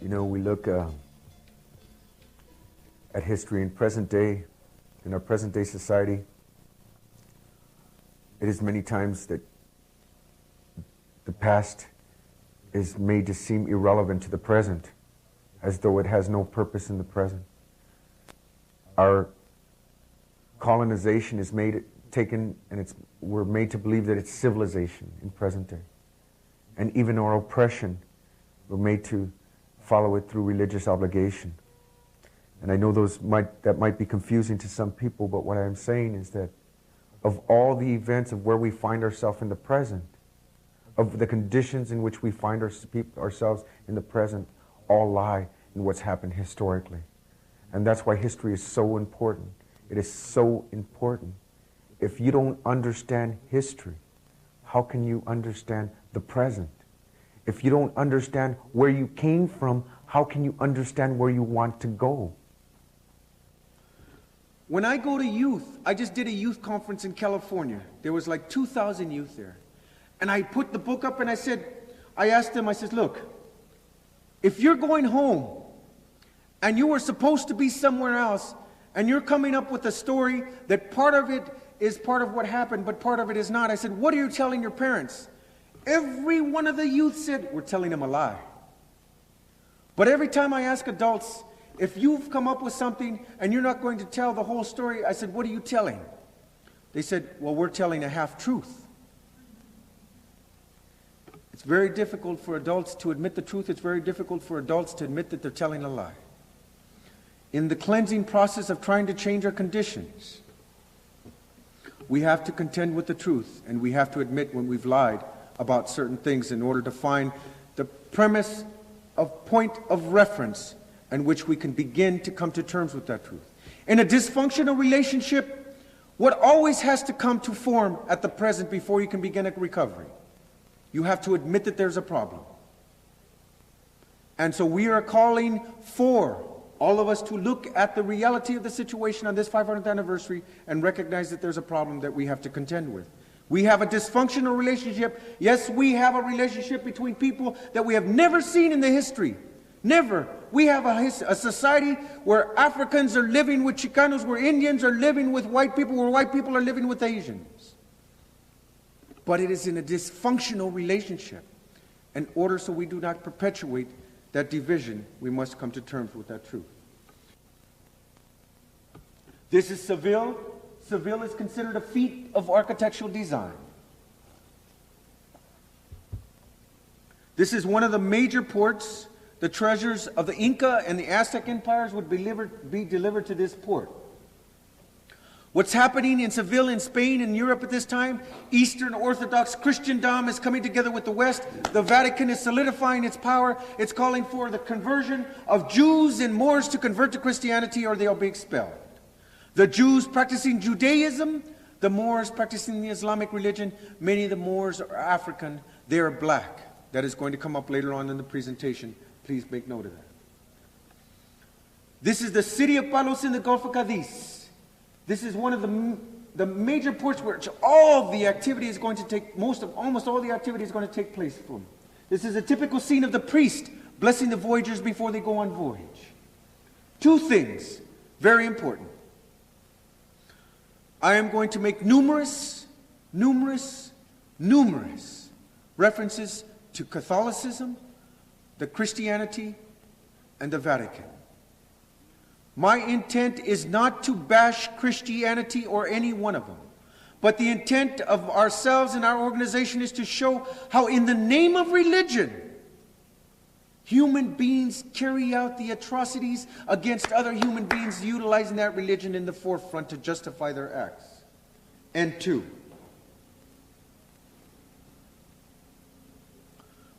We look at history in our present day society. It is many times that the past is made to seem irrelevant to the present, as though it has no purpose in the present. Our colonization is we're made to believe that it's civilization in present day. And even our oppression, we're made to follow it through religious obligation. And I know that might be confusing to some people, but what I'm saying is that of all the events of where we find ourselves in the present, of the conditions in which we find ourselves in the present, all lie in what's happened historically. And that's why history is so important. It is so important. If you don't understand history, how can you understand the present? If you don't understand where you came from, how can you understand where you want to go? When I go to youth, I just did a youth conference in California. There was like 2,000 youth there. And I put the book up and I asked them, I said, look, if you're going home and you were supposed to be somewhere else and you're coming up with a story that part of it is part of what happened, but part of it is not, I said, what are you telling your parents? Every one of the youth said, we're telling them a lie. But every time I ask adults, if you've come up with something and you're not going to tell the whole story, I said, what are you telling? They said, well, we're telling a half-truth. It's very difficult for adults to admit the truth. It's very difficult for adults to admit that they're telling a lie. In the cleansing process of trying to change our conditions, we have to contend with the truth, and we have to admit when we've lied about certain things in order to find the premise of point of reference in which we can begin to come to terms with that truth. In a dysfunctional relationship, what always has to come to form at the present before you can begin a recovery? You have to admit that there's a problem. And so we are calling for all of us to look at the reality of the situation on this 500th anniversary and recognize that there's a problem that we have to contend with. We have a dysfunctional relationship. Yes, we have a relationship between people that we have never seen in the history. Never. We have a society where Africans are living with Chicanos, where Indians are living with white people, where white people are living with Asians. But it is in a dysfunctional relationship. In order so we do not perpetuate that division, we must come to terms with that truth. This is Seville. Seville is considered a feat of architectural design. This is one of the major ports. The treasures of the Inca and the Aztec empires would be delivered to this port. What's happening in Seville, in Spain, and Europe at this time? Eastern Orthodox Christendom is coming together with the West. The Vatican is solidifying its power. It's calling for the conversion of Jews and Moors to convert to Christianity or they'll be expelled. The Jews practicing Judaism, the Moors practicing the Islamic religion. Many of the Moors are African. They are black. That is going to come up later on in the presentation. Please make note of that. This is the city of Palos in the Gulf of Cadiz. This is one of the major ports where all the activity is going to take, almost all the activity is going to take place from. This is a typical scene of the priest blessing the voyagers before they go on voyage. Two things, very important. I am going to make numerous references to Catholicism, the Christianity, and the Vatican. My intent is not to bash Christianity or any one of them, but the intent of ourselves and our organization is to show how in the name of religion, human beings carry out the atrocities against other human beings, utilizing that religion in the forefront to justify their acts. And two,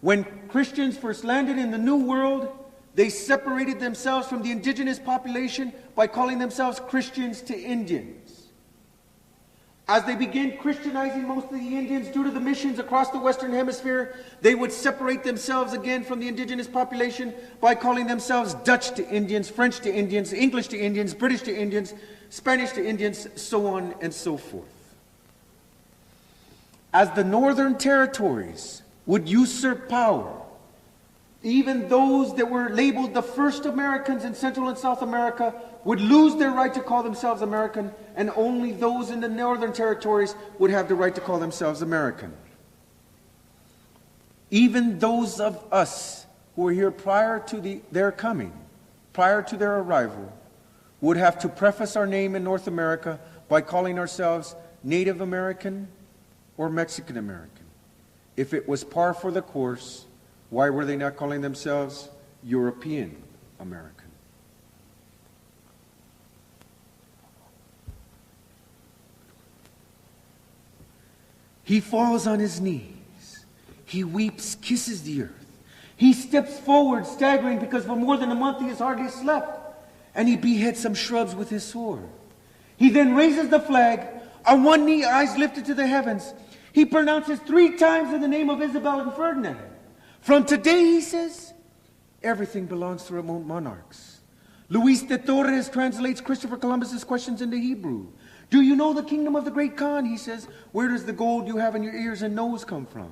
when Christians first landed in the New World, they separated themselves from the indigenous population by calling themselves Christians to Indians. As they began Christianizing most of the Indians due to the missions across the Western Hemisphere, they would separate themselves again from the indigenous population by calling themselves Dutch to Indians, French to Indians, English to Indians, British to Indians, Spanish to Indians, so on and so forth. As the Northern Territories would usurp power, even those that were labeled the first Americans in Central and South America would lose their right to call themselves American, and only those in the northern territories would have the right to call themselves American. Even those of us who were here prior to their coming, prior to their arrival, would have to preface our name in North America by calling ourselves Native American or Mexican American. If it was par for the course, why were they not calling themselves European American? He falls on his knees. He weeps, kisses the earth. He steps forward, staggering, because for more than a month he has hardly slept. And he beheads some shrubs with his sword. He then raises the flag, on one knee, eyes lifted to the heavens. He pronounces 3 times in the name of Isabel and Ferdinand. From today, he says, everything belongs to remote monarchs. Luis de Torres translates Christopher Columbus's questions into Hebrew. Do you know the kingdom of the great Khan? He says, where does the gold you have in your ears and nose come from?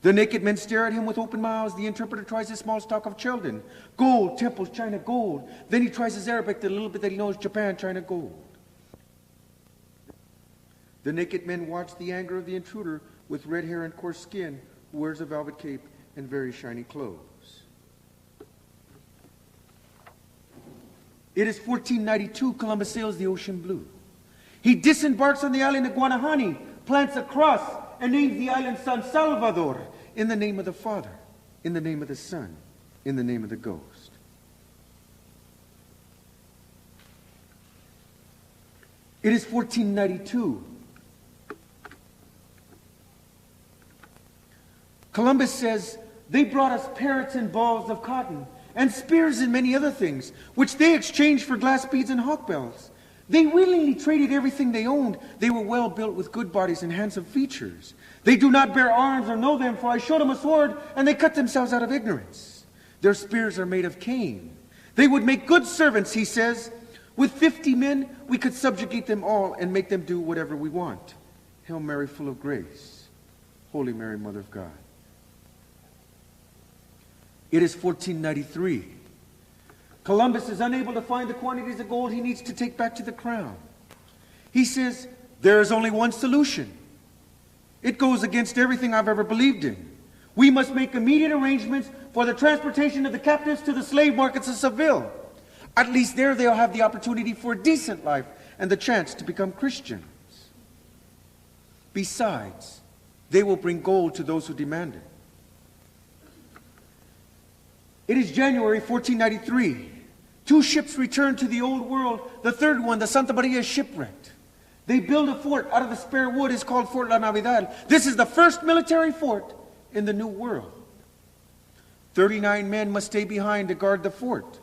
The naked men stare at him with open mouths. The interpreter tries his small stock of children. Gold, temples, China, gold. Then he tries his Arabic, the little bit that he knows, Japan, China, gold. The naked men watch the anger of the intruder with red hair and coarse skin, who wears a velvet cape and very shiny clothes. It is 1492, Columbus sails the ocean blue. He disembarks on the island of Guanahani, plants a cross, and names the island San Salvador, in the name of the Father, in the name of the Son, in the name of the Ghost. It is 1492. Columbus says, they brought us parrots and balls of cotton, and spears and many other things, which they exchanged for glass beads and hawk bells. They willingly traded everything they owned. They were well built with good bodies and handsome features. They do not bear arms or know them, for I showed them a sword, and they cut themselves out of ignorance. Their spears are made of cane. They would make good servants, he says. With 50 men, we could subjugate them all and make them do whatever we want. Hail Mary, full of grace. Holy Mary, Mother of God. It is 1493. Columbus is unable to find the quantities of gold he needs to take back to the crown. He says, there is only one solution. It goes against everything I've ever believed in. We must make immediate arrangements for the transportation of the captives to the slave markets of Seville. At least there they'll have the opportunity for a decent life and the chance to become Christians. Besides, they will bring gold to those who demand it. It is January 1493. 2 ships return to the old world. The third one, the Santa Maria, is shipwrecked. They build a fort out of the spare wood. It's called Fort La Navidad. This is the first military fort in the New World. 39 men must stay behind to guard the fort.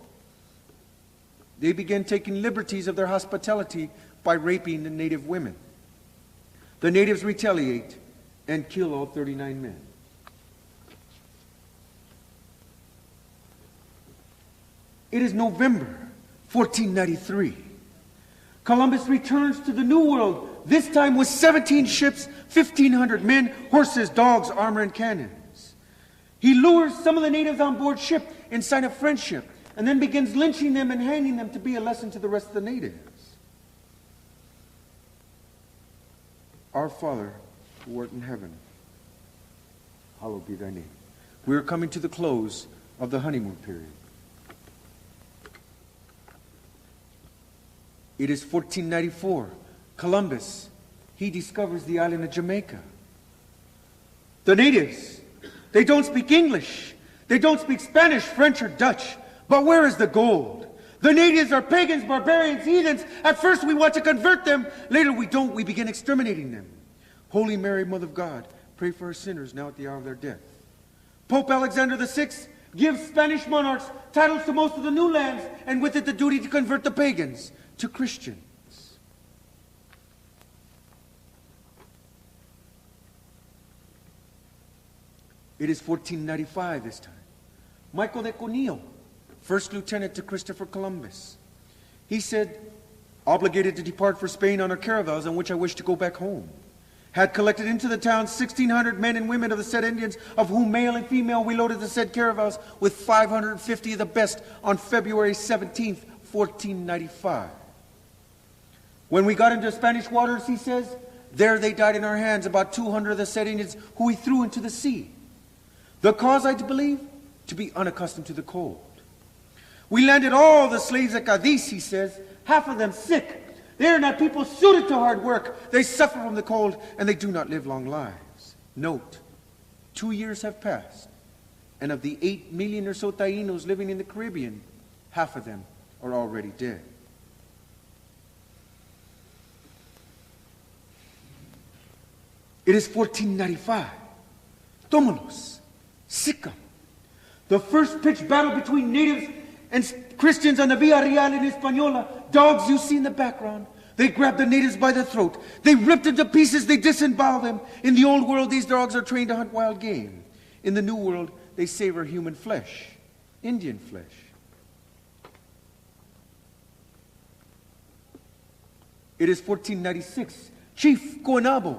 They begin taking liberties of their hospitality by raping the native women. The natives retaliate and kill all 39 men. It is November 1493. Columbus returns to the New World, this time with 17 ships, 1,500 men, horses, dogs, armor, and cannons. He lures some of the natives on board ship in sign of friendship, and then begins lynching them and hanging them to be a lesson to the rest of the natives. Our Father, who art in heaven, hallowed be thy name. We are coming to the close of the honeymoon period. It is 1494. Columbus, he discovers the island of Jamaica. The natives, they don't speak English. They don't speak Spanish, French, or Dutch. But where is the gold? The natives are pagans, barbarians, heathens. At first we want to convert them. Later we don't. We begin exterminating them. Holy Mary, Mother of God, pray for our sinners now at the hour of their death. Pope Alexander VI gives Spanish monarchs titles to most of the new lands, and with it the duty to convert the pagans to Christians. It is 1495 this time. Michael de Conillo, first lieutenant to Christopher Columbus. He said, obligated to depart for Spain on our caravels on which I wish to go back home. had collected into the town 1,600 men and women of the said Indians, of whom male and female we loaded the said caravels with 550 of the best on February 17th, 1495. When we got into Spanish waters, he says, there they died in our hands, about 200 of the said Indians, who we threw into the sea. The cause, I believe, to be unaccustomed to the cold. We landed all the slaves at Cadiz, he says, half of them sick. They are not people suited to hard work. They suffer from the cold, and they do not live long lives. Note, 2 years have passed, and of the 8 million or so Tainos living in the Caribbean, half of them are already dead. It is 1495. Tómalos, Sikkim. The first pitched battle between natives and Christians on the Via Real in Hispaniola. Dogs you see in the background. They grabbed the natives by the throat. They ripped them to pieces. They disemboweled them. In the old world, these dogs are trained to hunt wild game. In the new world, they savor human flesh, Indian flesh. It is 1496. Chief Coenabo,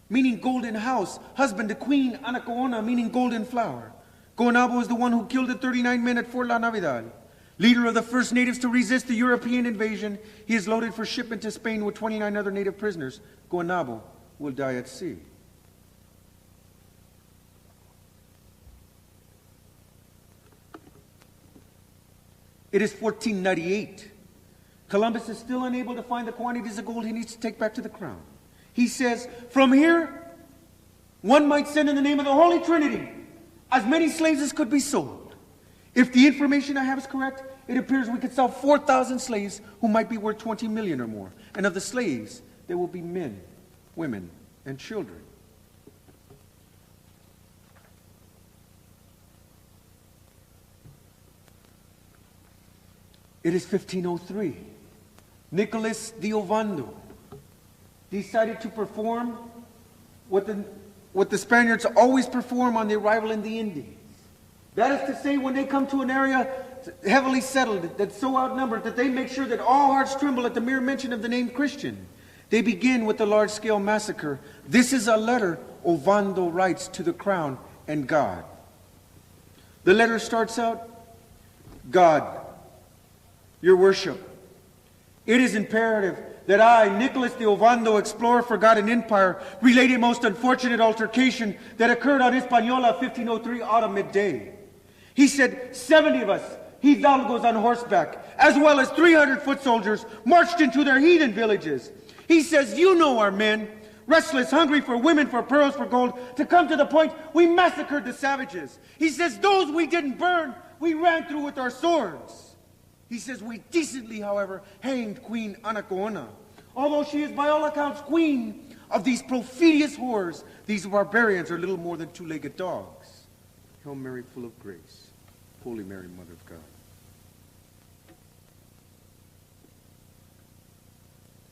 meaning golden house. Husband to Queen Anacaona, meaning golden flower. Coenabo is the one who killed the 39 men at Fort La Navidad. Leader of the first natives to resist the European invasion, he is loaded for shipment to Spain with 29 other native prisoners. Coenabo will die at sea. It is 1498. Columbus is still unable to find the quantities of gold he needs to take back to the crown. He says, from here, one might send in the name of the Holy Trinity as many slaves as could be sold. If the information I have is correct, it appears we could sell 4,000 slaves who might be worth 20 million or more. And of the slaves, there will be men, women, and children. It is 1503. Nicholas de Ovando decided to perform what the Spaniards always perform on the arrival in the Indies. That is to say, when they come to an area heavily settled, that's so outnumbered that they make sure that all hearts tremble at the mere mention of the name Christian. They begin with the large-scale massacre. This is a letter Ovando writes to the crown and God. The letter starts out, God, your worship, it is imperative that I, Nicholas de Ovando, explorer for God and empire, relate a most unfortunate altercation that occurred on Hispaniola 1503 autumn midday. He said 70 of us, hidalgos on horseback, as well as 300 foot soldiers, marched into their heathen villages. He says, you know our men, restless, hungry for women, for pearls, for gold, to come to the point, we massacred the savages. He says, those we didn't burn, we ran through with our swords. He says, we decently, however, hanged Queen Anacaona. Although she is by all accounts queen of these perfidious horrors, these barbarians are little more than two-legged dogs. Hail Mary, full of grace. Holy Mary, Mother of God.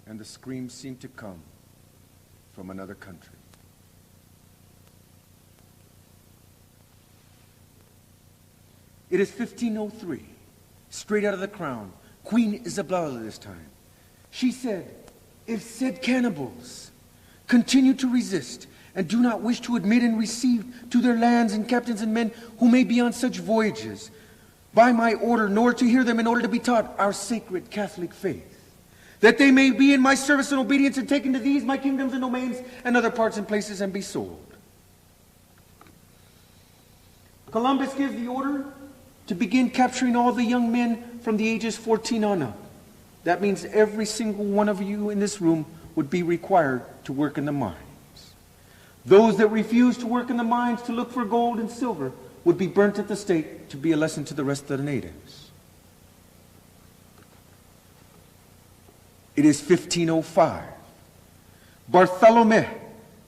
And the screams seem to come from another country. It is 1503, straight out of the crown, Queen Isabella this time. She said, if said cannibals continue to resist and do not wish to admit and receive to their lands and captains and men who may be on such voyages, by my order, nor to hear them in order to be taught our sacred Catholic faith, that they may be in my service and obedience and taken to these my kingdoms and domains and other parts and places and be sold. Columbus gives the order to begin capturing all the young men from the ages 14 on up. That means every single one of you in this room would be required to work in the mines. Those that refuse to work in the mines to look for gold and silver would be burnt at the stake to be a lesson to the rest of the natives. It is 1505. Bartolomé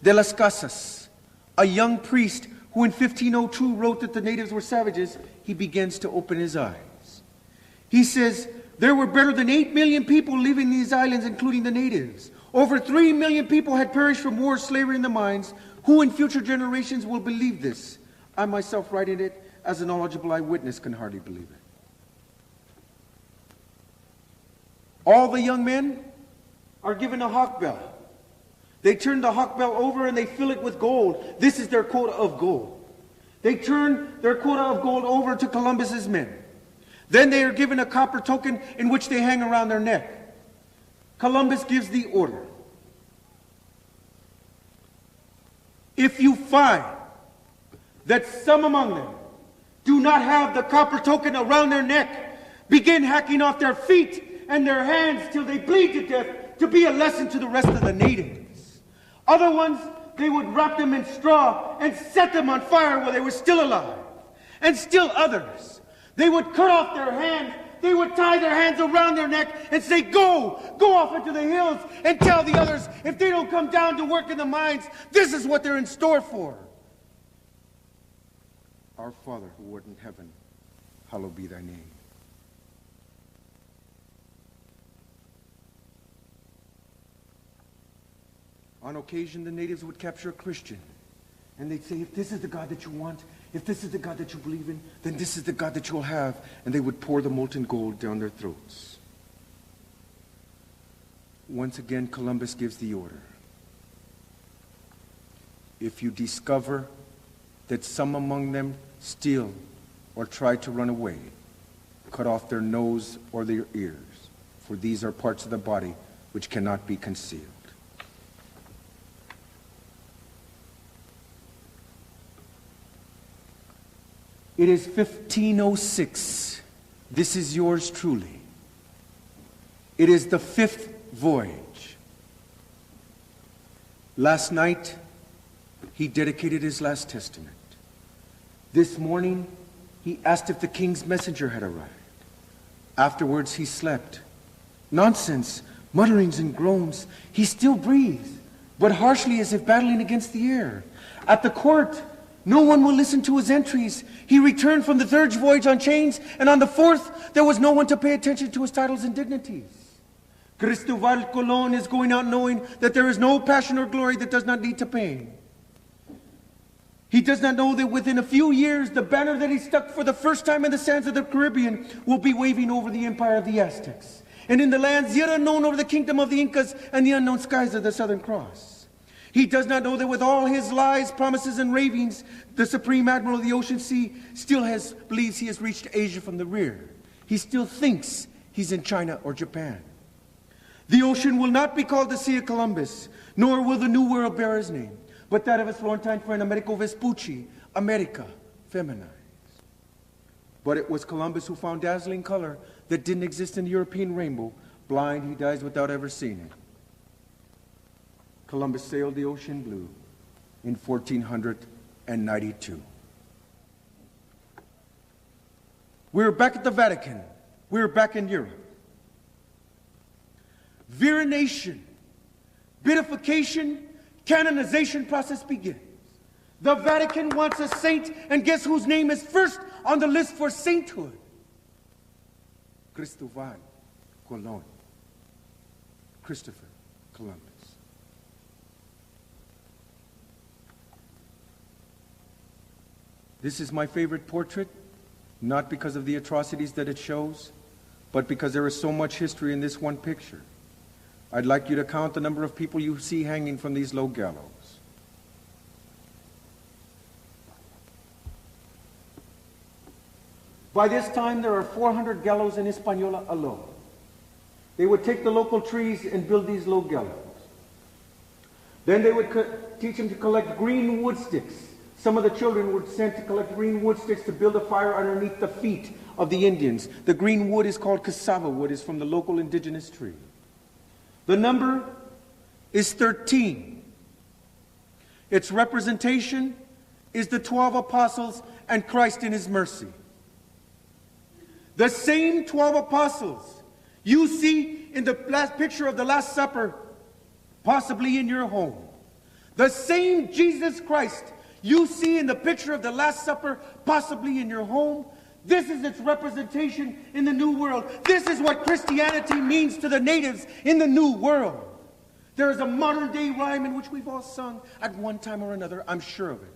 de las Casas, a young priest who in 1502 wrote that the natives were savages, he begins to open his eyes. He says, there were better than 8 million people living in these islands, including the natives. Over 3 million people had perished from war, slavery, and the mines. Who in future generations will believe this? I myself, writing it as a knowledgeable eyewitness, can hardly believe it. All the young men are given a hawk bell. They turn the hawk bell over and they fill it with gold. This is their quota of gold. They turn their quota of gold over to Columbus's men. Then they are given a copper token in which they hang around their neck. Columbus gives the order. If you find that some among them do not have the copper token around their neck, begin hacking off their feet and their hands till they bleed to death, to be a lesson to the rest of the natives. Other ones, they would wrap them in straw and set them on fire while they were still alive. And still others, they would cut off their hands, they would tie their hands around their neck and say, go off into the hills and tell the others if they don't come down to work in the mines, this is what they're in store for. Our Father who art in heaven, hallowed be thy name. On occasion, the natives would capture a Christian, and they'd say, if this is the God that you want, if this is the God that you believe in, then this is the God that you'll have. And they would pour the molten gold down their throats. Once again, Columbus gives the order. If you discover that some among them steal or try to run away, cut off their nose or their ears, for these are parts of the body which cannot be concealed. It is 1506. This is yours truly. It is the 5th voyage. Last night, he dedicated his last testament. This morning, he asked if the king's messenger had arrived. Afterwards, he slept. Nonsense, mutterings and groans. He still breathes, but harshly as if battling against the air. At the court, no one will listen to his entries. He returned from the 3rd voyage on chains, and on the 4th, there was no one to pay attention to his titles and dignities. Cristobal Colon is going out knowing that there is no passion or glory that does not lead to pain. He does not know that within a few years, the banner that he stuck for the first time in the sands of the Caribbean will be waving over the empire of the Aztecs, and in the lands yet unknown over the kingdom of the Incas and the unknown skies of the Southern Cross. He does not know that with all his lies, promises, and ravings, the Supreme Admiral of the Ocean Sea still believes he has reached Asia from the rear. He still thinks he's in China or Japan. The ocean will not be called the Sea of Columbus, nor will the New World bear his name, but that of his Florentine friend Americo Vespucci, America, feminized. But it was Columbus who found dazzling color that didn't exist in the European rainbow. Blind, he dies without ever seeing it. Columbus sailed the ocean blue in 1492. We're back at the Vatican. We're back in Europe. Virination, beatification, canonization process begins. The Vatican wants a saint, and guess whose name is first on the list for sainthood? Cristobal Colon. Christopher Columbus. This is my favorite portrait, not because of the atrocities that it shows, but because there is so much history in this one picture. I'd like you to count the number of people you see hanging from these low gallows. By this time, there are 400 gallows in Hispaniola alone. They would take the local trees and build these low gallows. Then they would teach them to collect green wood sticks. Some of the children were sent to collect green wood sticks to build a fire underneath the feet of the Indians. The green wood is called cassava wood. It's from the local indigenous tree. The number is 13. Its representation is the 12 apostles and Christ in his mercy. The same 12 apostles you see in the last picture of the Last Supper, possibly in your home. The same Jesus Christ you see in the picture of the Last Supper, possibly in your home. This is its representation in the New World. This is what Christianity means to the natives in the New World. There is a modern day rhyme in which we've all sung at one time or another. I'm sure of it.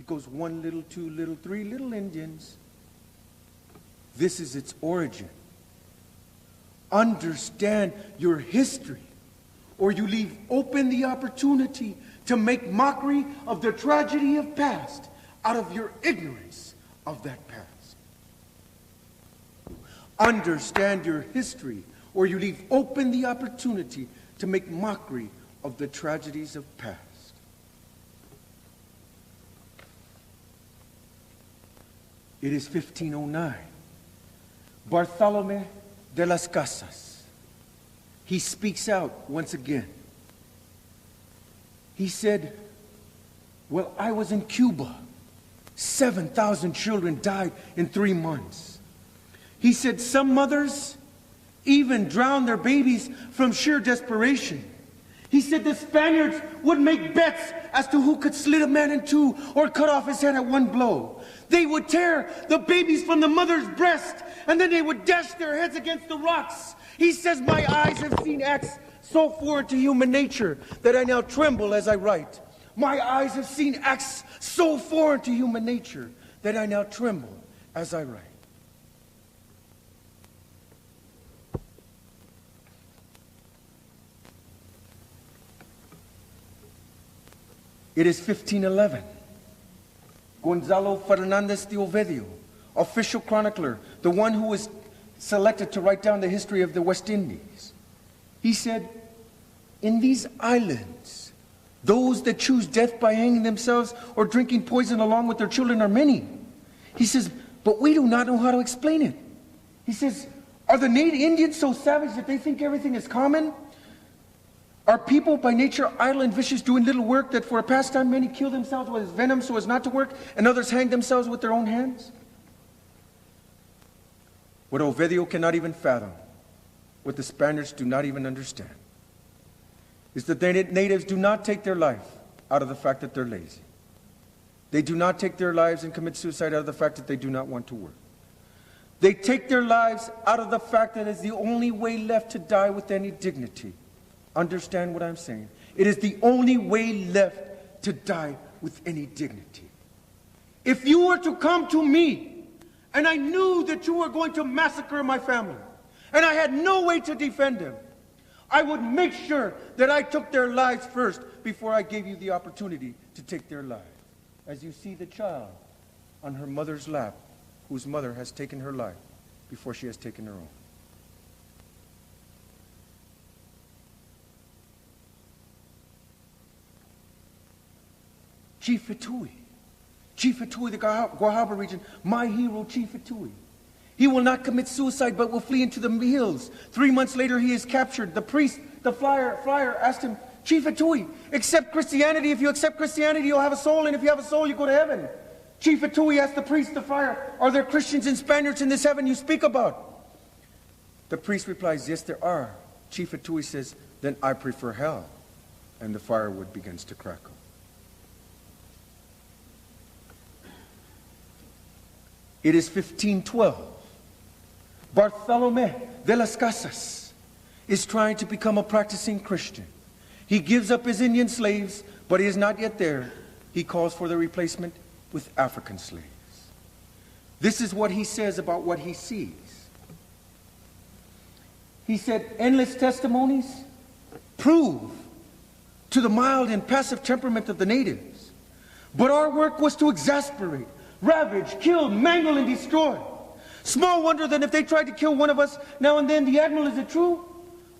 It goes 1 little, 2 little, 3 little Indians. This is its origin. Understand your history. or you leave open the opportunity to make mockery of the tragedy of past out of your ignorance of that past. Understand your history, or you leave open the opportunity to make mockery of the tragedies of past. It is 1509. Bartolomé de las Casas. He speaks out once again. He said, well, I was in Cuba. 7,000 children died in 3 months. He said some mothers even drowned their babies from sheer desperation. He said the Spaniards would make bets as to who could slit a man in two or cut off his head at one blow. They would tear the babies from the mother's breast, and then they would dash their heads against the rocks. He says, my eyes have seen acts so foreign to human nature that I now tremble as I write. My eyes have seen acts so foreign to human nature that I now tremble as I write. It is 1511. Gonzalo Fernandez de Ovidio, official chronicler, the one who was selected to write down the history of the West Indies. He said, in these islands, those that choose death by hanging themselves or drinking poison along with their children are many. He says, but we do not know how to explain it. He says, are the native Indians so savage that they think everything is common? Are people by nature idle and vicious, doing little work, that for a pastime many kill themselves with venom so as not to work, and others hang themselves with their own hands? What Ovidio cannot even fathom, what the Spaniards do not even understand, is that the natives do not take their life out of the fact that they're lazy. They do not take their lives and commit suicide out of the fact that they do not want to work. They take their lives out of the fact that it's the only way left to die with any dignity. Understand what I'm saying? It is the only way left to die with any dignity. If you were to come to me, and I knew that you were going to massacre my family, and I had no way to defend them, I would make sure that I took their lives first before I gave you the opportunity to take their lives. As you see the child on her mother's lap, whose mother has taken her life before she has taken her own. Chief Fetui, the Guahaba region, my hero, Chief Fetui. He will not commit suicide, but will flee into the hills. 3 months later, he is captured. The priest, the flyer asked him, Chief Fetui, accept Christianity. If you accept Christianity, you'll have a soul, and if you have a soul, you go to heaven. Chief Fetui asked the priest, the flyer, are there Christians and Spaniards in this heaven you speak about? The priest replies, yes, there are. Chief Fetui says, then I prefer hell. And the firewood begins to crackle. It is 1512. Bartolomé de las Casas is trying to become a practicing Christian. He gives up his Indian slaves, but he is not yet there. He calls for the replacement with African slaves. This is what he says about what he sees. He said, endless testimonies prove to the mild and passive temperament of the natives. But our work was to exasperate, ravage, kill, mangle, and destroy. Small wonder that if they tried to kill one of us now and then, the admiral, is it true,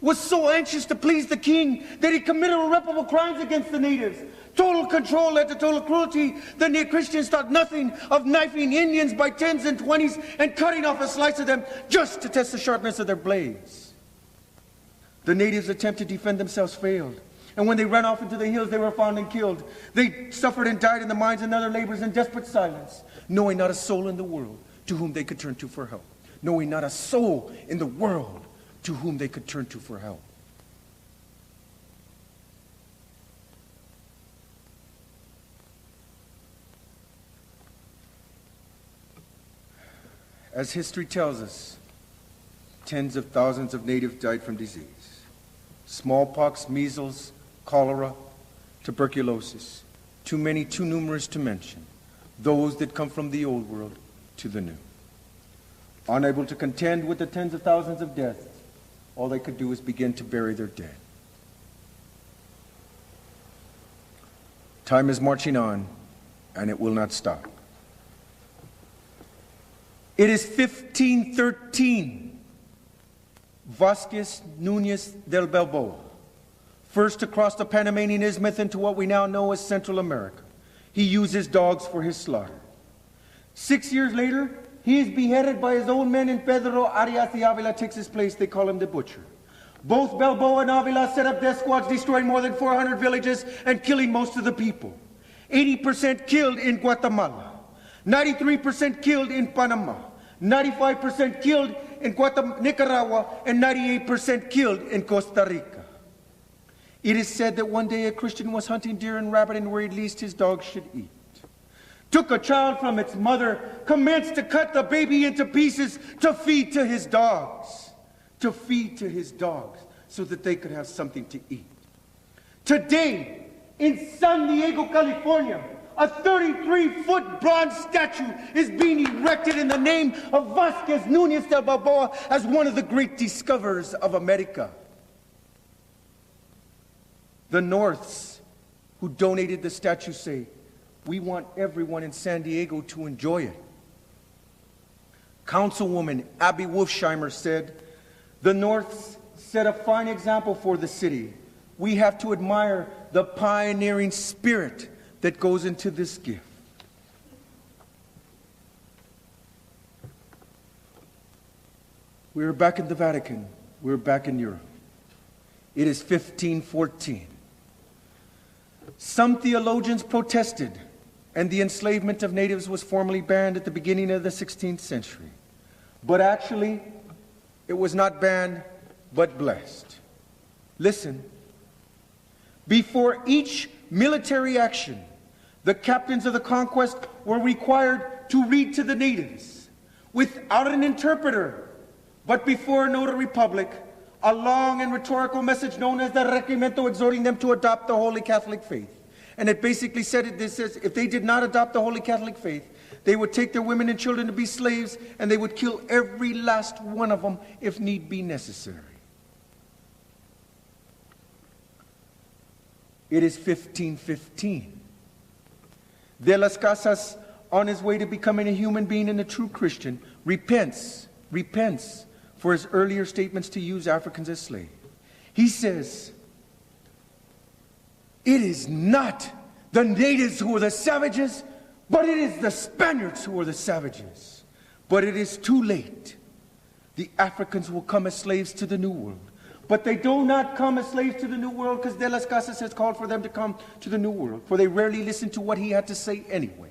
was so anxious to please the king that he committed irreparable crimes against the natives. Total control led to total cruelty. The Christians thought nothing of knifing Indians by 10s and 20s and cutting off a slice of them just to test the sharpness of their blades. The natives' attempt to defend themselves failed. And when they ran off into the hills, they were found and killed. They suffered and died in the mines and other labors in desperate silence, knowing not a soul in the world to whom they could turn to for help. Knowing not a soul in the world to whom they could turn to for help. As history tells us, tens of thousands of natives died from disease. Smallpox, measles, cholera, tuberculosis, too many, too numerous to mention, those that come from the old world to the new. Unable to contend with the tens of thousands of deaths, all they could do is begin to bury their dead. Time is marching on, and it will not stop. It is 1513. Vasquez Núñez del Balboa, first to cross the Panamanian Isthmus into what we now know as Central America. He uses dogs for his slaughter. 6 years later, he is beheaded by his own men in Pedro Arias y Avila takes his place. They call him the Butcher. Both Balboa and Avila set up death squads, destroying more than 400 villages and killing most of the people. 80% killed in Guatemala, 93% killed in Panama, 95% killed in Nicaragua, and 98% killed in Costa Rica. It is said that one day a Christian was hunting deer and rabbit and where at least his dogs should eat. Took a child from its mother, commenced to cut the baby into pieces to feed to his dogs. To feed to his dogs so that they could have something to eat. Today, in San Diego, California, a 33-foot bronze statue is being erected in the name of Vasquez Núñez del Balboa as one of the great discoverers of America. The Norths who donated the statue say, we want everyone in San Diego to enjoy it. Councilwoman Abby Wolfsheimer said, the Norths set a fine example for the city. We have to admire the pioneering spirit that goes into this gift. We're back in the Vatican. We're back in Europe. It is 1514. Some theologians protested, and the enslavement of natives was formally banned at the beginning of the 16th century. But actually, it was not banned, but blessed. Listen. Before each military action, the captains of the conquest were required to read to the natives, without an interpreter, but before a notary public, a long and rhetorical message known as the Requiremento, exhorting them to adopt the Holy Catholic faith. And it basically said, this says, if they did not adopt the Holy Catholic faith, they would take their women and children to be slaves, and they would kill every last one of them if need be necessary. It is 1515. De las Casas, on his way to becoming a human being and a true Christian, repents for his earlier statements to use Africans as slaves. He says, it is not the natives who are the savages, but it is the Spaniards who are the savages. But it is too late. The Africans will come as slaves to the New World. But they do not come as slaves to the New World because De las Casas has called for them to come to the New World, for they rarely listen to what he had to say anyway.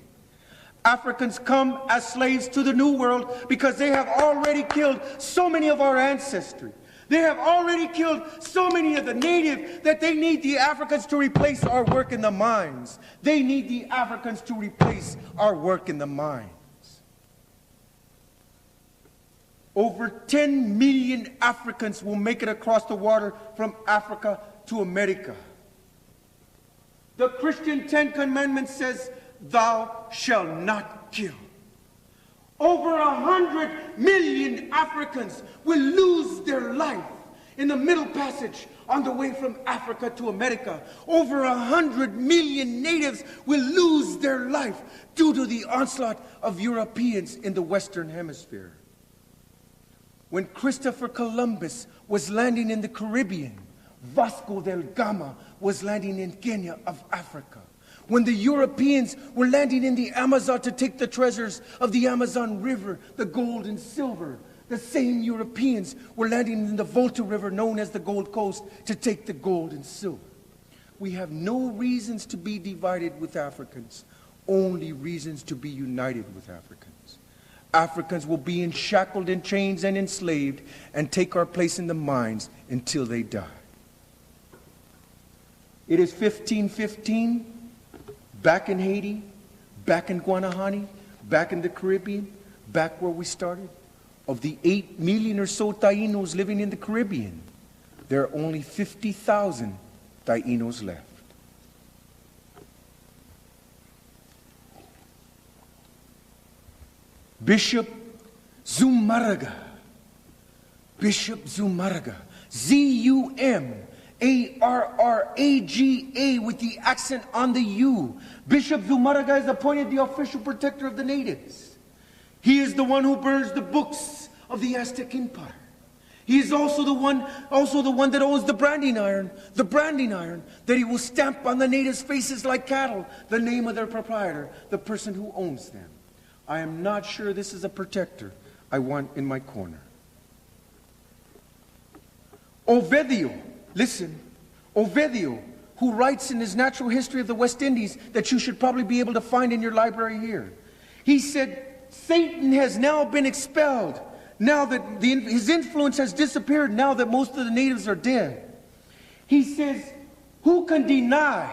Africans come as slaves to the New World because they have already killed so many of our ancestry. They have already killed so many of the native that they need the Africans to replace our work in the mines. They need the Africans to replace our work in the mines. Over 10 million Africans will make it across the water from Africa to America. The Christian 10 Commandments says, thou shalt not kill. Over 100 million Africans will lose their life in the Middle Passage on the way from Africa to America. Over 100 million natives will lose their life due to the onslaught of Europeans in the Western Hemisphere. When Christopher Columbus was landing in the Caribbean, Vasco da Gama was landing in Kenya of Africa. When the Europeans were landing in the Amazon to take the treasures of the Amazon River, the gold and silver, the same Europeans were landing in the Volta River, known as the Gold Coast, to take the gold and silver. We have no reasons to be divided with Africans, only reasons to be united with Africans. Africans will be shackled in chains and enslaved and take our place in the mines until they die. It is 1515. Back in Haiti, back in Guanahani, back in the Caribbean, back where we started. Of the 8 million or so Tainos living in the Caribbean, there are only 50,000 Tainos left. Bishop Zumarraga, Zummarraga, Arraga with the accent on the U. Bishop Zumaraga is appointed the official protector of the natives. He is the one who burns the books of the Aztec Empire. He is also the one that owns the branding iron that he will stamp on the natives' faces like cattle, the name of their proprietor, the person who owns them. I am not sure this is a protector I want in my corner. Ovidio, listen, Ovidio, who writes in his Natural History of the West Indies that you should probably be able to find in your library here. He said, Satan has now been expelled. Now that his influence has disappeared, now that most of the natives are dead. He says, who can deny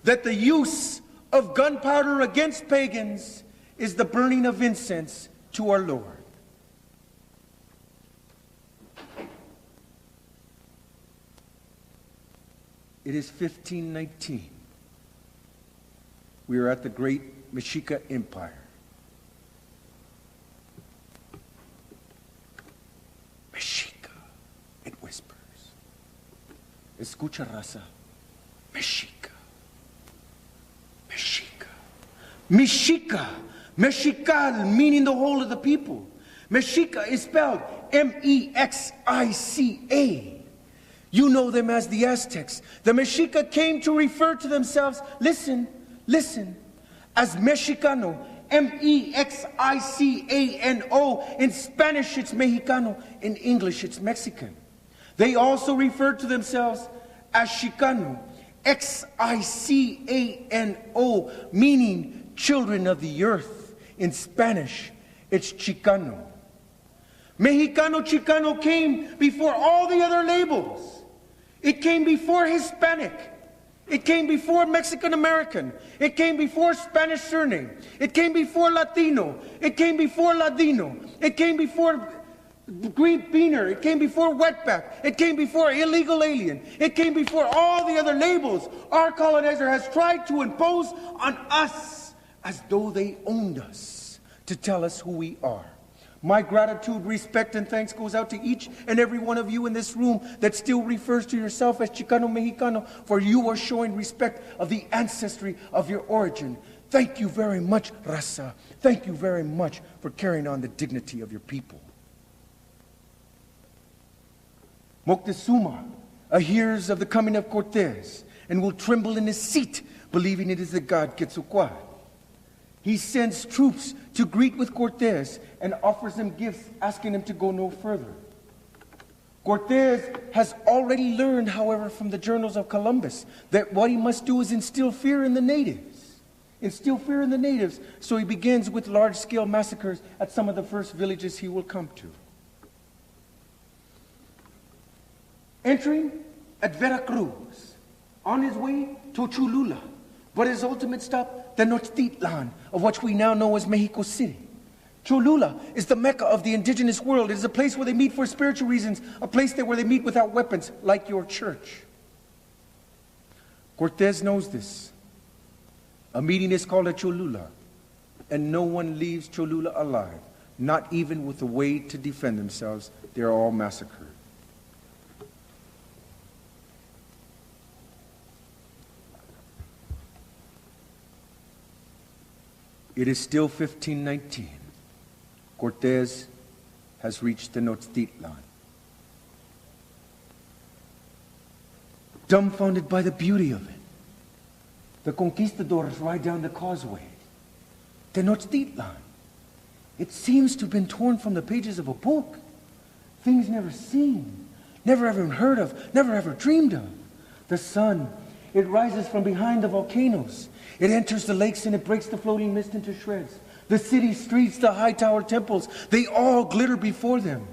that the use of gunpowder against pagans is the burning of incense to our Lord? It is 1519. We are at the great Mexica Empire. Mexica, it whispers. Escucha, raza. Mexica. Mexica. Mexica. Mexical, meaning the whole of the people. Mexica is spelled M-E-X-I-C-A. You know them as the Aztecs. The Mexica came to refer to themselves, listen, as Mexicano. M-E-X-I-C-A-N-O. In Spanish, it's Mexicano. In English, it's Mexican. They also referred to themselves as Chicano. X-I-C-A-N-O, meaning children of the earth. In Spanish, it's Chicano. Mexicano, Chicano came before all the other labels. It came before Hispanic. It came before Mexican American. It came before Spanish surname. It came before Latino. It came before Ladino. It came before green beaner. It came before wetback. It came before illegal alien. It came before all the other labels our colonizer has tried to impose on us as though they owned us, to tell us who we are. My gratitude, respect, and thanks goes out to each and every one of you in this room that still refers to yourself as Chicano Mexicano, for you are showing respect of the ancestry of your origin. Thank you very much, raza. Thank you very much for carrying on the dignity of your people. Moctezuma hears of the coming of Cortez and will tremble in his seat, believing it is the god Quetzalcoatl. He sends troops to greet with Cortez and offers him gifts, asking him to go no further. Cortez has already learned, however, from the journals of Columbus, that what he must do is instill fear in the natives. Instill fear in the natives. So he begins with large-scale massacres at some of the first villages he will come to. Entering at Veracruz, on his way to Cholula, but his ultimate stop, Tenochtitlan, of which we now know as Mexico City. Cholula is the Mecca of the indigenous world. It is a place where they meet for spiritual reasons, a place there where they meet without weapons, like your church. Cortez knows this. A meeting is called at Cholula, and no one leaves Cholula alive, not even with a way to defend themselves. They are all massacred. It is still 1519. Cortez has reached Tenochtitlan. Dumbfounded by the beauty of it, the conquistadors ride down the causeway. Tenochtitlan. It seems to have been torn from the pages of a book. Things never seen, never ever heard of, never ever dreamed of. The sun, it rises from behind the volcanoes. It enters the lakes and it breaks the floating mist into shreds. The city streets, the high tower temples, they all glitter before them.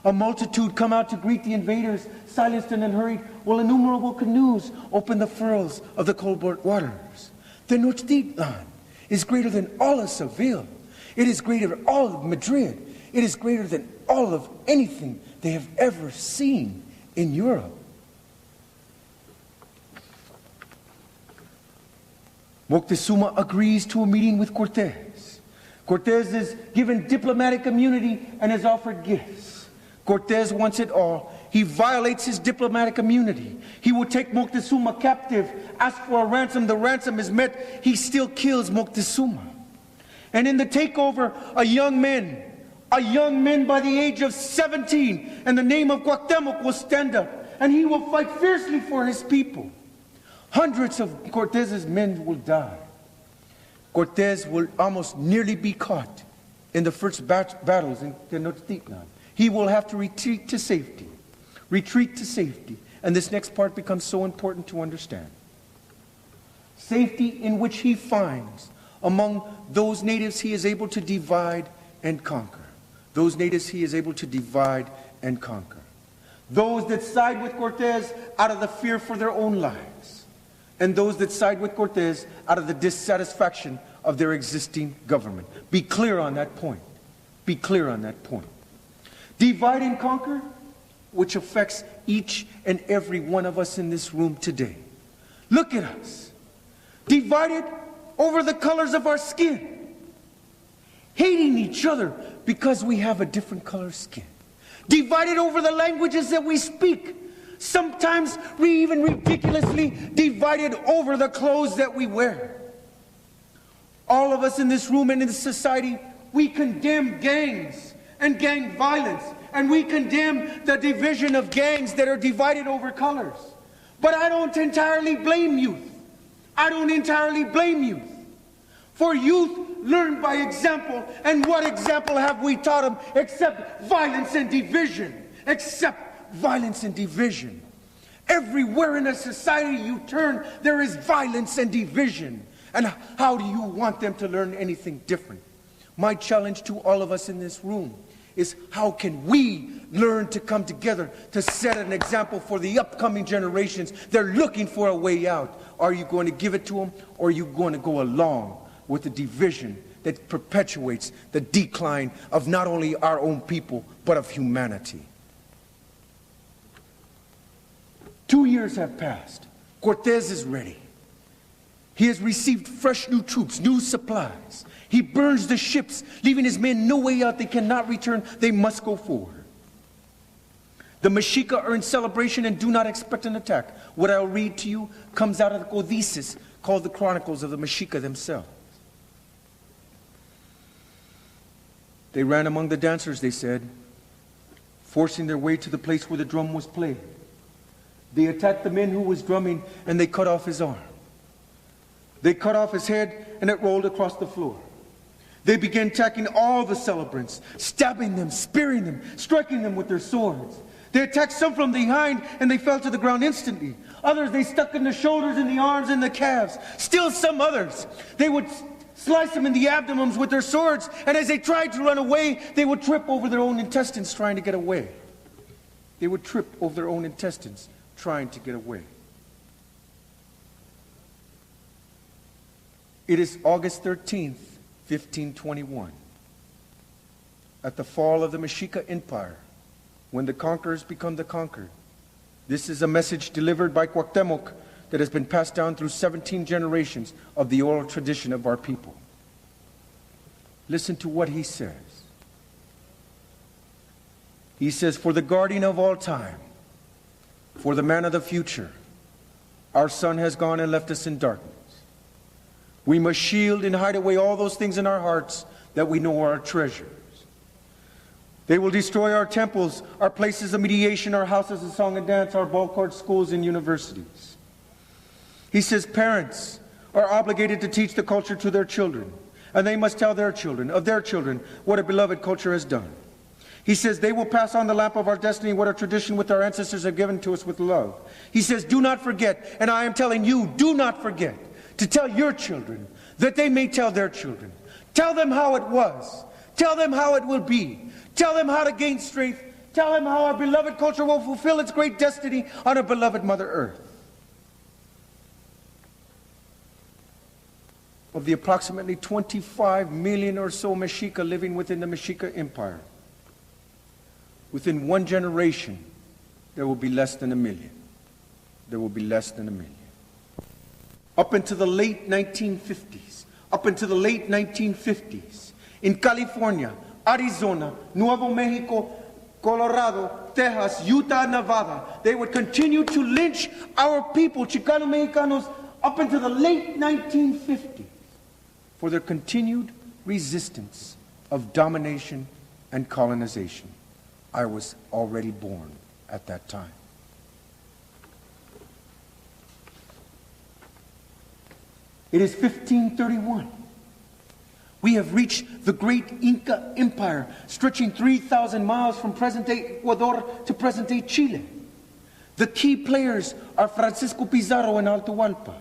A multitude come out to greet the invaders, silenced and unhurried, while innumerable canoes open the furrows of the cold waters. Tenochtitlan is greater than all of Seville. It is greater than all of Madrid. It is greater than all of anything they have ever seen in Europe. Moctezuma agrees to a meeting with Cortez. Cortez is given diplomatic immunity and is offered gifts. Cortez wants it all. He violates his diplomatic immunity. He will take Moctezuma captive, ask for a ransom. The ransom is met. He still kills Moctezuma. And in the takeover, a young man by the age of 17, and the name of Cuauhtemoc will stand up, and he will fight fiercely for his people. Hundreds of Cortez's men will die. Cortez will almost nearly be caught in the first battles in Tenochtitlan. He will have to retreat to safety. Retreat to safety. And this next part becomes so important to understand. Safety in which he finds among those natives he is able to divide and conquer. Those natives he is able to divide and conquer. Those that side with Cortez out of the fear for their own lives. And those that side with Cortez out of the dissatisfaction of their existing government. Be clear on that point. Be clear on that point. Divide and conquer, which affects each and every one of us in this room today. Look at us. Divided over the colors of our skin. Hating each other because we have a different color skin. Divided over the languages that we speak. Sometimes we even ridiculously divided over the clothes that we wear. All of us in this room and in this society, we condemn gangs and gang violence. And we condemn the division of gangs that are divided over colors. But I don't entirely blame youth. I don't entirely blame youth. For youth learn by example. And what example have we taught them except violence and division? Except violence and division. Everywhere in a society you turn, there is violence and division. And how do you want them to learn anything different? My challenge to all of us in this room is how can we learn to come together to set an example for the upcoming generations? They're looking for a way out. Are you going to give it to them, or are you going to go along with the division that perpetuates the decline of not only our own people, but of humanity? 2 years have passed. Cortez is ready. He has received fresh new troops, new supplies. He burns the ships, leaving his men no way out. They cannot return. They must go forward. The Mexica are in celebration and do not expect an attack. What I'll read to you comes out of the codices called the Chronicles of the Mexica themselves. They ran among the dancers, they said, forcing their way to the place where the drum was played. They attacked the man who was drumming, and they cut off his arm. They cut off his head, and it rolled across the floor. They began attacking all the celebrants, stabbing them, spearing them, striking them with their swords. They attacked some from behind, and they fell to the ground instantly. Others they stuck in the shoulders, in the arms, and the calves. Still some others, they would slice them in the abdomens with their swords, and as they tried to run away, they would trip over their own intestines trying to get away. They would trip over their own intestines trying to get away. It is August 13th, 1521. At the fall of the Mexica Empire, when the conquerors become the conquered. This is a message delivered by Cuauhtemoc that has been passed down through 17 generations of the oral tradition of our people. Listen to what he says. He says, "For the guardian of all time, for the man of the future, our sun has gone and left us in darkness. We must shield and hide away all those things in our hearts that we know are our treasures. They will destroy our temples, our places of mediation, our houses of song and dance, our ball courts, schools, and universities." He says parents are obligated to teach the culture to their children, and they must tell their children, of their children, what a beloved culture has done. He says they will pass on the lamp of our destiny, what our tradition with our ancestors have given to us with love. He says, do not forget, and I am telling you, do not forget to tell your children that they may tell their children. Tell them how it was. Tell them how it will be. Tell them how to gain strength. Tell them how our beloved culture will fulfill its great destiny on our beloved Mother Earth. Of the approximately 25 million or so Mexica living within the Mexica Empire, within one generation, there will be less than 1 million. There will be less than 1 million. Up into the late 1950s, in California, Arizona, Nuevo Mexico, Colorado, Texas, Utah, Nevada. They would continue to lynch our people, Chicano Mexicanos, up into the late 1950s for their continued resistance of domination and colonization. I was already born at that time. It is 1531. We have reached the great Inca Empire, stretching 3,000 miles from present-day Ecuador to present-day Chile. The key players are Francisco Pizarro and Atahualpa.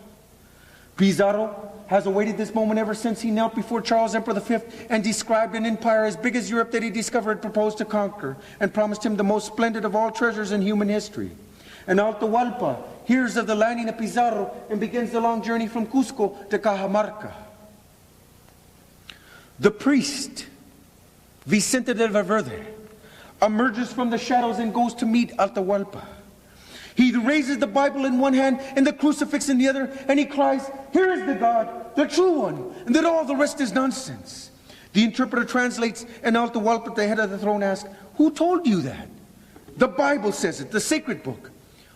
Pizarro has awaited this moment ever since he knelt before Charles Emperor V and described an empire as big as Europe that he discovered, proposed to conquer, and promised him the most splendid of all treasures in human history. And Atahualpa hears of the landing of Pizarro and begins the long journey from Cusco to Cajamarca. The priest, Vicente del Valverde, emerges from the shadows and goes to meet Atahualpa. He raises the Bible in one hand and the crucifix in the other, and he cries, "Here is the God, the true one, and that all the rest is nonsense." The interpreter translates, and Atahualpa at the head of the throne asks, "Who told you that?" "The Bible says it, the sacred book."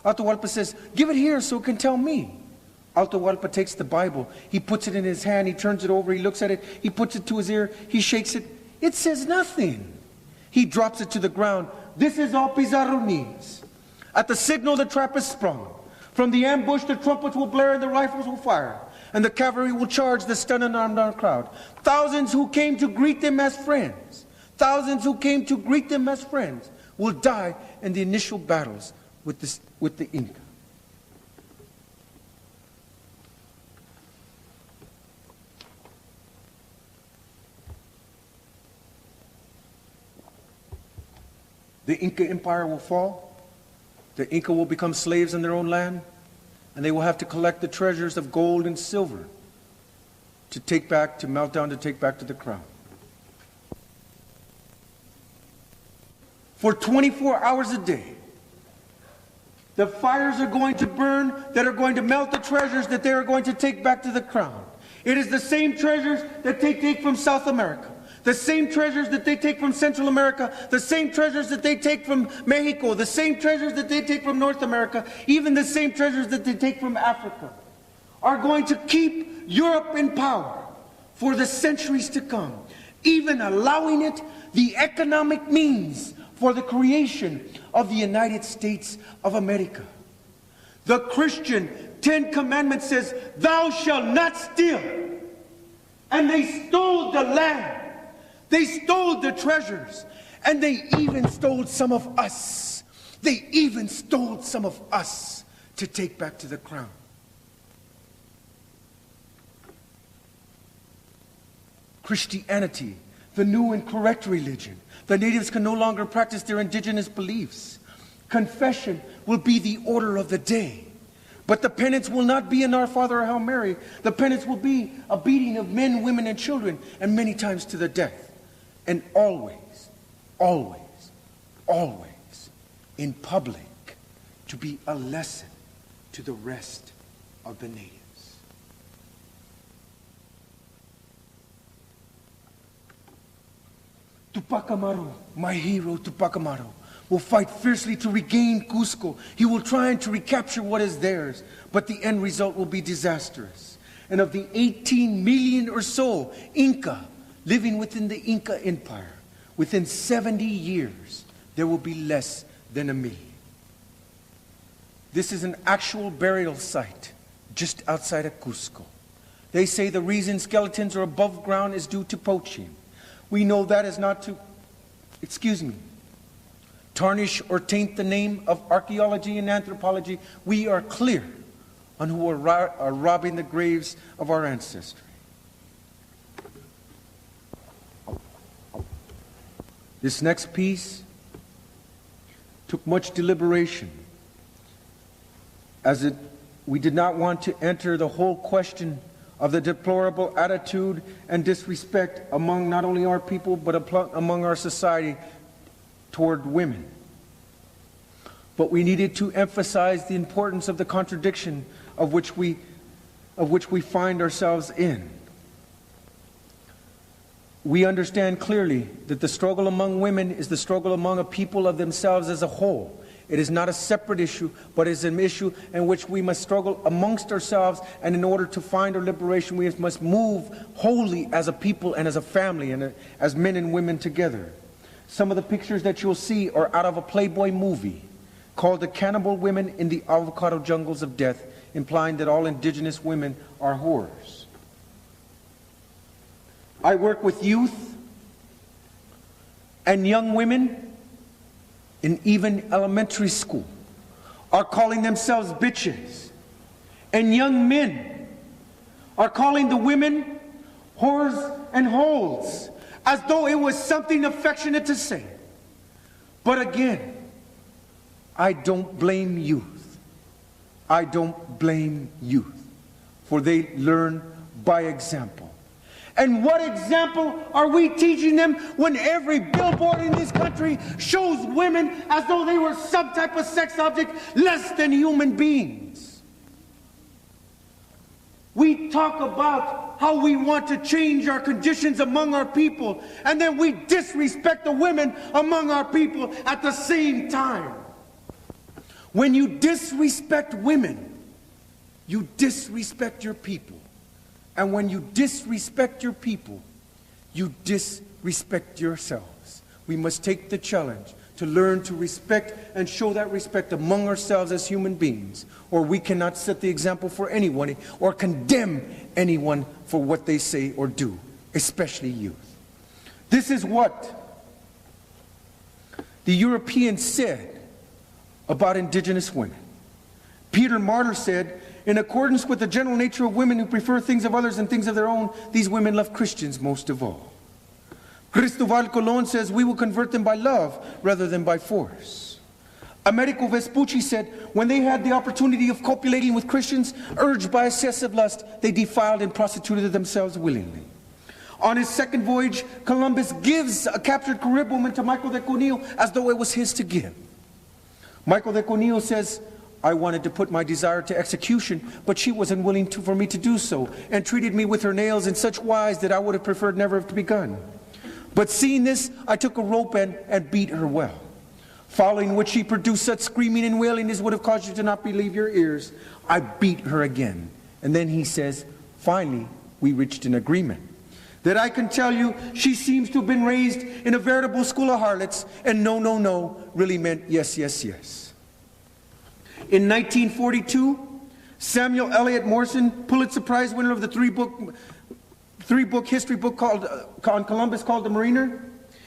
Atahualpa says, "Give it here so it can tell me." Atahualpa takes the Bible, he puts it in his hand, he turns it over, he looks at it, he puts it to his ear, he shakes it. It says nothing. He drops it to the ground. This is all Pizarro needs. At the signal, the trap is sprung. From the ambush, the trumpets will blare and the rifles will fire, and the cavalry will charge the stunned and armed crowd. Thousands who came to greet them as friends, will die in the initial battles with the Inca. The Inca Empire will fall. The Inca will become slaves in their own land, and they will have to collect the treasures of gold and silver to melt down to take back to the crown. For 24 hours a day, the fires are going to burn that are going to melt the treasures that they are going to take back to the crown. It is the same treasures that they take from South America, the same treasures that they take from Central America, the same treasures that they take from Mexico, the same treasures that they take from North America, even the same treasures that they take from Africa, are going to keep Europe in power for the centuries to come, even allowing it the economic means for the creation of the United States of America. The Christian 10 Commandments says, "Thou shalt not steal." And they stole the land. They stole the treasures, and they even stole some of us. They even stole some of us to take back to the crown. Christianity, the new and correct religion. The natives can no longer practice their indigenous beliefs. Confession will be the order of the day. But the penance will not be an Our Father or Hail Mary. The penance will be a beating of men, women, and children, and many times to the death. And always, always, always in public, to be a lesson to the rest of the natives. Tupac Amaru, my hero Tupac Amaru, will fight fiercely to regain Cusco. He will try to recapture what is theirs, but the end result will be disastrous. And of the 18 million or so Inca living within the Inca Empire, within 70 years, there will be less than 1 million. This is an actual burial site just outside of Cusco. They say the reason skeletons are above ground is due to poaching. We know that is not to, tarnish or taint the name of archaeology and anthropology. We are clear on who are robbing the graves of our ancestry. This next piece took much deliberation, as we did not want to enter the whole question of the deplorable attitude and disrespect among not only our people but among our society toward women. But we needed to emphasize the importance of the contradiction of which we find ourselves in. we understand clearly that the struggle among women is the struggle among a people of themselves as a whole. It is not a separate issue, but is an issue in which we must struggle amongst ourselves, and in order to find our liberation, we must move wholly as a people and as a family and as men and women together. Some of the pictures that you'll see are out of a Playboy movie called The Cannibal Women in the Avocado Jungles of Death, implying that all indigenous women are whores. I work with youth and young women in even elementary school are calling themselves bitches, and young men are calling the women whores and holes, as though it was something affectionate to say. But again, I don't blame youth. I don't blame youth, for they learn by example. And what example are we teaching them when every billboard in this country shows women as though they were some type of sex object less than human beings? We talk about how we want to change our conditions among our people, and then we disrespect the women among our people at the same time. When you disrespect women, you disrespect your people. And when you disrespect your people, you disrespect yourselves. We must take the challenge to learn to respect and show that respect among ourselves as human beings, or we cannot set the example for anyone or condemn anyone for what they say or do, especially youth. This is what the Europeans said about indigenous women. Peter Martyr said, "In accordance with the general nature of women who prefer things of others and things of their own, these women love Christians most of all." Cristobal Colon says, "We will convert them by love rather than by force." Americo Vespucci said, "When they had the opportunity of copulating with Christians, urged by excessive lust, they defiled and prostituted themselves willingly." On his second voyage, Columbus gives a captured Carib woman to Michael de Cunillo as though it was his to give. Michael de Cunillo says, "I wanted to put my desire to execution, but she wasn't willing for me to do so, and treated me with her nails in such wise that I would have preferred never to have begun. But seeing this, I took a rope and beat her well. Following which she produced such screaming and wailing as would have caused you to not believe your ears. I beat her again." And then he says, "Finally, we reached an agreement. That I can tell you, she seems to have been raised in a veritable school of harlots, and no, no, no really meant yes, yes, yes." In 1942, Samuel Eliot Morison, Pulitzer Prize winner of the three-book history book called on Columbus called The Mariner,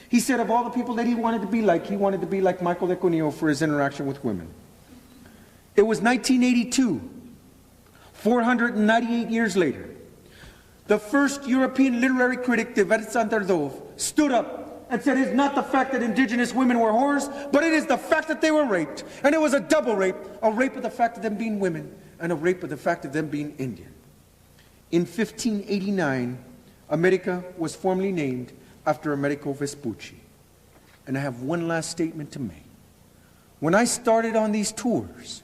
he said of all the people that he wanted to be like Michael de Cunillo for his interaction with women. It was 1982, 498 years later, the first European literary critic, Vincent van der Dove, stood up and said it's not the fact that indigenous women were whores, but it is the fact that they were raped. And it was a double rape, a rape of the fact of them being women, and a rape of the fact of them being Indian. In 1589, America was formally named after Americo Vespucci. And I have one last statement to make. When I started on these tours,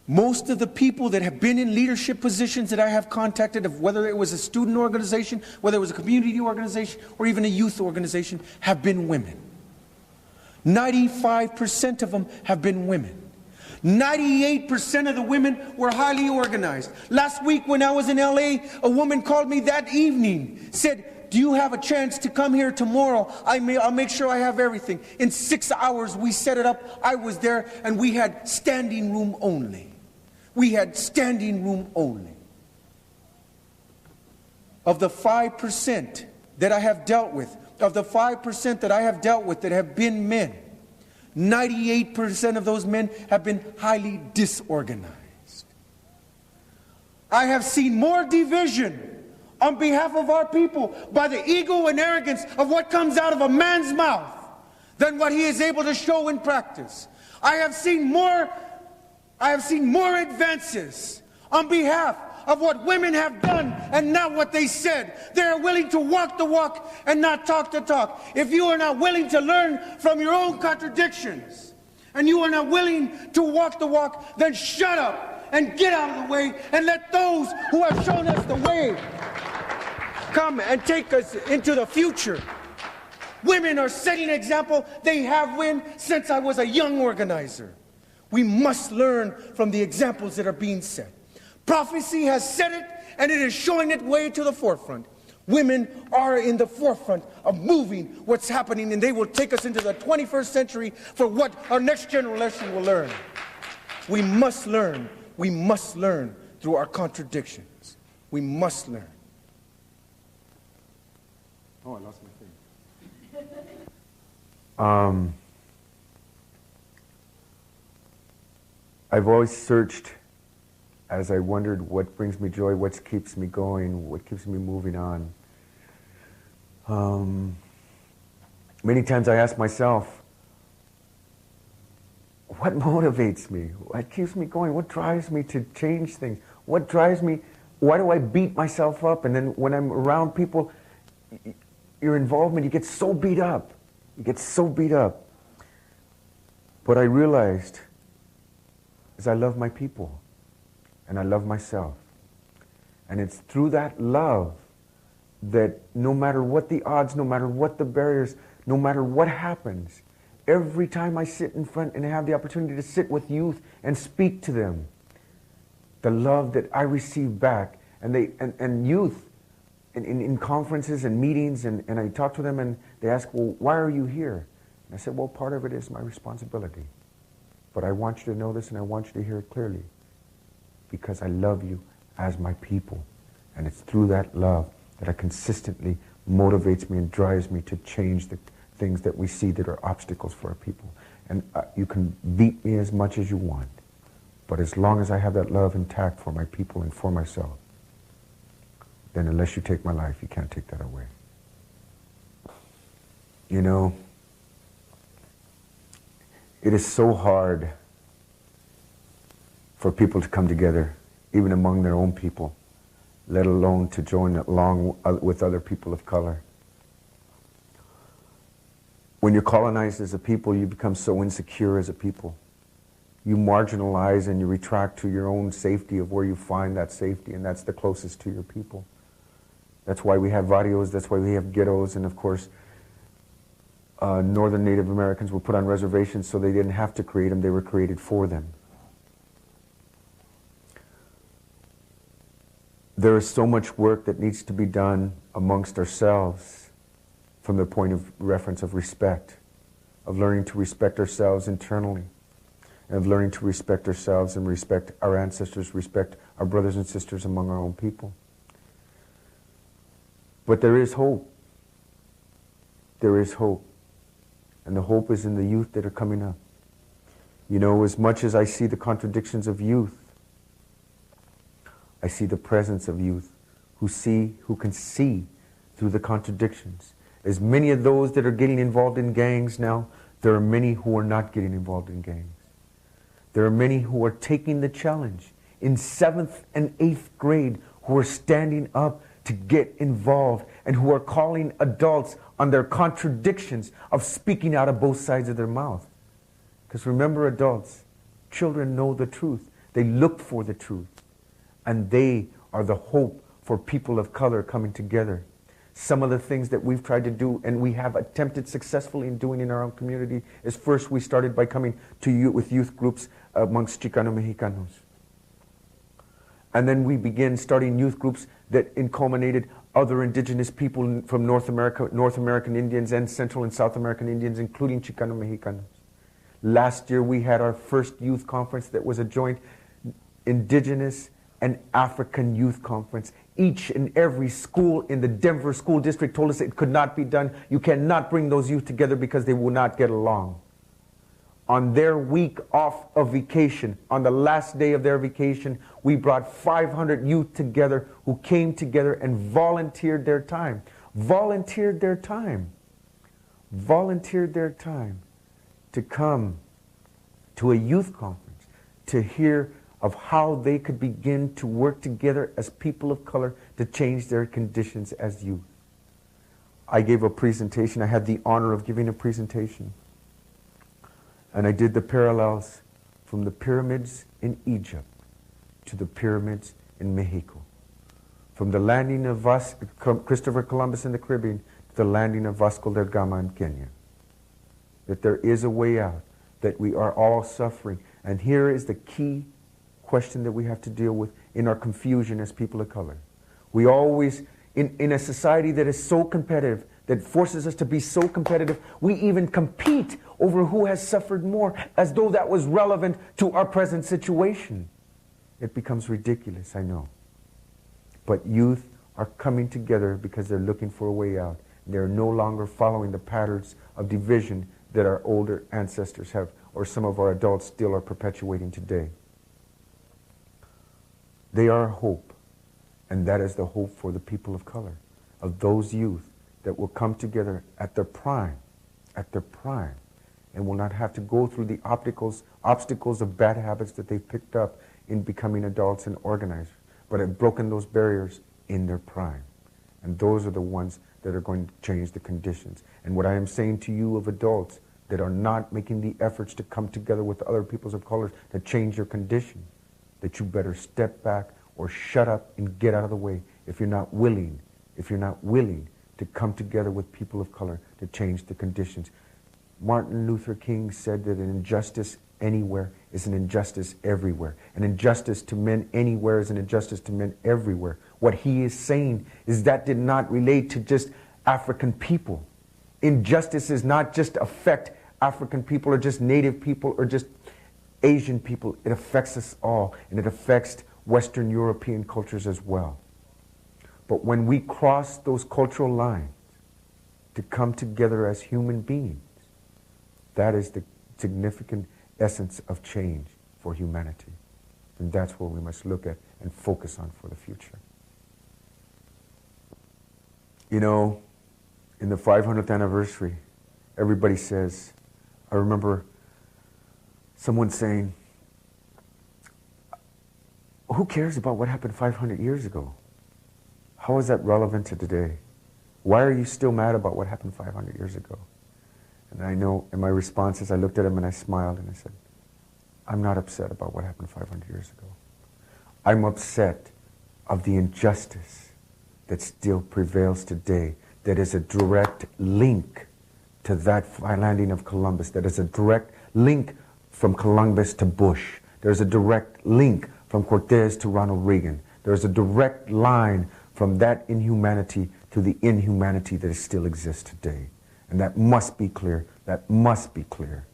most of the people that have been in leadership positions that I have contacted, of whether it was a student organization, whether it was a community organization, or even a youth organization, have been women. 95% of them have been women. 98% of the women were highly organized. Last week when I was in LA, a woman called me that evening, said, "Do you have a chance to come here tomorrow? I'll make sure I have everything." In 6 hours we set it up. I was there, and we had standing room only. We had standing room only. Of the 5% that I have dealt with, that have been men, 98% of those men have been highly disorganized. I have seen more division on behalf of our people by the ego and arrogance of what comes out of a man's mouth than what he is able to show in practice. I have seen more advances on behalf of what women have done and not what they said. They are willing to walk the walk and not talk the talk. If you are not willing to learn from your own contradictions and you are not willing to walk the walk, then shut up and get out of the way and let those who have shown us the way come and take us into the future. Women are setting an example. They have been since I was a young organizer. We must learn from the examples that are being set. Prophecy has said it, and it is showing its way to the forefront. Women are in the forefront of moving what's happening, and they will take us into the 21st century for what our next generation will learn. We must learn. We must learn through our contradictions. We must learn. Oh, I lost my thing. I've always searched as I wondered what brings me joy, what keeps me going, what keeps me moving on. Many times I ask myself, what motivates me? What keeps me going? What drives me to change things? What drives me? Why do I beat myself up? And then when I'm around people, your involvement, you get so beat up. You get so beat up. What I realized is I love my people. And I love myself. And it's through that love that no matter what the odds, no matter what the barriers, no matter what happens, every time I sit in front and have the opportunity to sit with youth and speak to them, the love that I receive back, and youth in conferences and meetings, and I talk to them and they ask, well, why are you here? And I said, well, part of it is my responsibility. But I want you to know this and I want you to hear it clearly. Because I love you as my people. And it's through that love that it consistently motivates me and drives me to change the things that we see that are obstacles for our people. And you can beat me as much as you want, but as long as I have that love intact for my people and for myself, then unless you take my life, you can't take that away. You know, it is so hard for people to come together, even among their own people, let alone to join along with other people of color. When you're colonized as a people, you become so insecure as a people. You marginalize and you retract to your own safety of where you find that safety, and that's the closest to your people. That's why we have barrios, that's why we have ghettos, and of course, Northern Native Americans were put on reservations so they didn't have to create them, they were created for them. There is so much work that needs to be done amongst ourselves from the point of reference of respect, of learning to respect ourselves internally, and of learning to respect ourselves and respect our ancestors, respect our brothers and sisters among our own people. But there is hope. There is hope. And the hope is in the youth that are coming up. You know, as much as I see the contradictions of youth, I see the presence of youth who can see through the contradictions. As many of those that are getting involved in gangs now, there are many who are not getting involved in gangs. There are many who are taking the challenge in 7th and 8th grade who are standing up to get involved and who are calling adults on their contradictions of speaking out of both sides of their mouth. Because remember, adults, children know the truth. They look for the truth. And they are the hope for people of color coming together. Some of the things that we've tried to do and we have attempted successfully in doing in our own community is first we started by coming to you with youth groups amongst Chicano Mexicanos. And then we began starting youth groups that culminated other indigenous people from North America, North American Indians and Central and South American Indians, including Chicano Mexicanos. Last year we had our first youth conference that was a joint Indigenous and African youth conference. Each and every school in the Denver school district told us it could not be done. You cannot bring those youth together because they will not get along. On their week off of vacation, on the last day of their vacation, we brought 500 youth together who came together and volunteered their time. Volunteered their time to come to a youth conference, to hear of how they could begin to work together as people of color to change their conditions as youth. I gave a presentation. I had the honor of giving a presentation. And I did the parallels from the pyramids in Egypt to the pyramids in Mexico. from the landing of Christopher Columbus in the Caribbean to the landing of Vasco da Gama in Kenya. That there is a way out, that we are all suffering. And here is the key question that we have to deal with in our confusion as people of color. We always, in a society that is so competitive, that forces us to be so competitive, we even compete over who has suffered more, as though that was relevant to our present situation. It becomes ridiculous, I know. But youth are coming together because they're looking for a way out. They're no longer following the patterns of division that our older ancestors have, or some of our adults still are perpetuating today. They are hope, and that is the hope for the people of color, of those youth that will come together at their prime, and will not have to go through the obstacles of bad habits that they've picked up in becoming adults and organizers, but have broken those barriers in their prime. And those are the ones that are going to change the conditions. And what I am saying to you of adults that are not making the efforts to come together with other peoples of color to change your condition, that you better step back or shut up and get out of the way if you're not willing to come together with people of color to change the conditions. Martin Luther King said that an injustice anywhere is an injustice everywhere. An injustice to men anywhere is an injustice to men everywhere. What he is saying is that did not relate to just African people. Injustice does not just affect African people or just Native people or just Asian people. It affects us all, and it affects Western European cultures as well. But when we cross those cultural lines to come together as human beings, that is the significant essence of change for humanity. And that's what we must look at and focus on for the future. You know, in the 500th anniversary, everybody says, I remember someone saying, who cares about what happened 500 years ago? How is that relevant to today? Why are you still mad about what happened 500 years ago? And I know in my responses, I looked at him and I smiled and I said, I'm not upset about what happened 500 years ago. I'm upset of the injustice that still prevails today, that is a direct link to that landing of Columbus, that is a direct link from Columbus to Bush. There's a direct link from Cortez to Ronald Reagan. There's a direct line from that inhumanity to the inhumanity that still exists today. And that must be clear. That must be clear.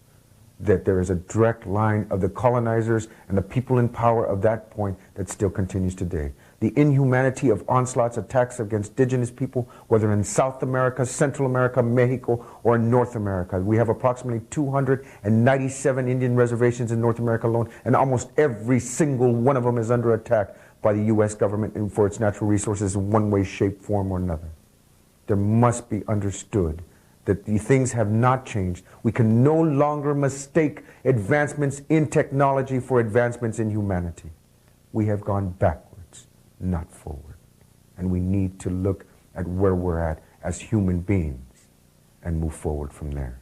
That there is a direct line of the colonizers and the people in power of that point that still continues today. The inhumanity of onslaughts, attacks against indigenous people, whether in South America, Central America, Mexico, or in North America. We have approximately 297 Indian reservations in North America alone, and almost every single one of them is under attack by the U.S. government and for its natural resources in one way, shape, form, or another. There must be understood that the things have not changed. We can no longer mistake advancements in technology for advancements in humanity. We have gone backwards, not forward. And we need to look at where we're at as human beings and move forward from there.